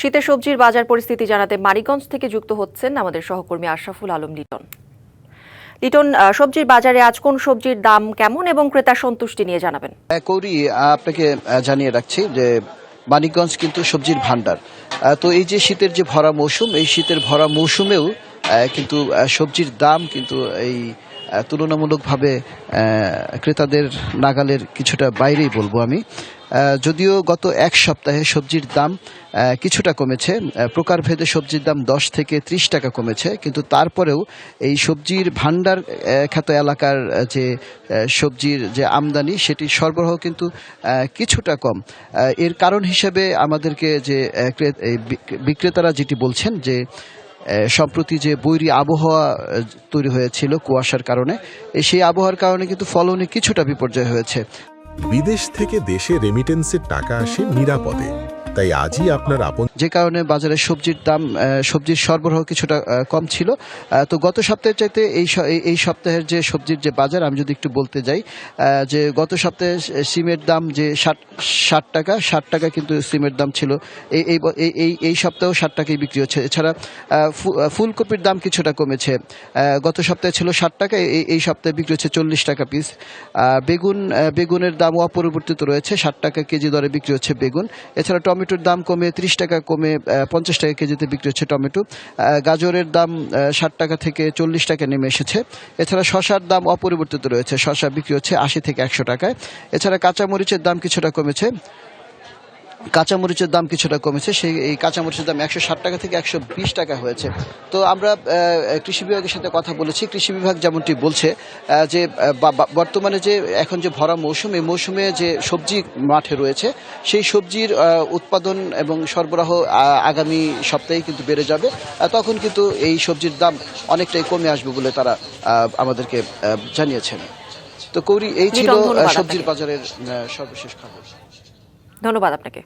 শীতের সবজির বাজার পরিস্থিতি জানাতে মানিকগঞ্জ থেকে যুক্ত হচ্ছেন আমাদের সহকর্মী আশরাফুল আলম লিটন। লিটন, সবজির বাজারে আজ কোন সবজির দাম কেমন এবং ক্রেতার সন্তুষ্টি নিয়ে জানাবেন। কৌরি, আপনাকে জানিয়ে রাখছি যে মানিকগঞ্জ কিন্তু সবজির ভান্ডার। তো এই যে শীতের যে ভরা মৌসুম, এই শীতের ভরা মৌসুমেও কিন্তু সবজির দাম কিন্তু এই তুলনামূলকভাবে ক্রেতাদের নাগালের কিছুটা বাইরেই বলবো আমি। যদিও গত এক সপ্তাহে সবজির দাম কিছুটা কমেছে, প্রকারভেদে সবজির দাম 10 থেকে 30 টাকা কমেছে, কিন্তু তারপরেও এই সবজির ভান্ডার খ্যাত এলাকার যে সবজির যে আমদানি সেটির সরবরাহ কিন্তু কিছুটা কম। এর কারণ হিসেবে আমাদেরকে যে বিক্রেতারা যেটি বলছেন যে সম্প্রতি যে বৈরী আবহাওয়া তৈরি হয়েছিল কুয়াশার কারণে, সেই আবহাওয়ার কারণে কিন্তু ফলনে কিছুটা বিপর্যয় হয়েছে। বিদেশ থেকে দেশে রেমিটেন্সের টাকা আসে নিরাপদে, তাই আজই আপনার আপন যে কারণে বাজারে সবজির দাম, সবজির সরবরাহ কিছুটা কম ছিল। তো গত সপ্তাহের চাইতে এই সপ্তাহের যে সবজির যে বাজার, আমি যদি একটু বলতে যাই যে গত সপ্তাহে সিমের দাম যে 60 টাকা কিন্তু সিমের দাম ছিল, এই সপ্তাহেও 60 টাকায় বিক্রি হচ্ছে। এছাড়া ফুলকপির দাম কিছুটা কমেছে, গত সপ্তাহে ছিল 60 টাকা, এই সপ্তাহে বিক্রি হচ্ছে 40 টাকা পিস। বেগুনের দামও অপরিবর্তিত রয়েছে, 60 টাকা কেজি দরে বিক্রি হচ্ছে বেগুন। এছাড়া টমেটোর দাম কমে 30 টাকা কমে 50 টাকা কেজিতে বিক্রি হচ্ছে টমেটো। গাজরের দাম 60 টাকা থেকে 40 টাকা নেমে এসেছে। এছাড়া শসার দাম অপরিবর্তিত রয়েছে, শসা বিক্রি হচ্ছে 80 থেকে 100 টাকায়। এছাড়া কাঁচামরিচের দাম কিছুটা কমেছে, সেই এই কাঁচামরিচের দাম 160 টাকা থেকে 120 টাকা হয়েছে। তো আমরা কৃষি বিভাগের সাথে কথা বলেছি, কৃষি বিভাগ যেমনটি বলছে যে বর্তমানে যে এখন যে ভরা মৌসুম, এই মৌসুমে যে সবজি মাঠে রয়েছে সেই সবজির উৎপাদন এবং সরবরাহ আগামী সপ্তাহে কিন্তু বেড়ে যাবে। তখন কিন্তু এই সবজির দাম অনেকটাই কমে আসবে বলে তারা আমাদেরকে জানিয়েছেন। তো কৌরি, এই ছিল সবজির বাজারের সর্বশেষ খবর। ধন্যবাদ আপনাকে।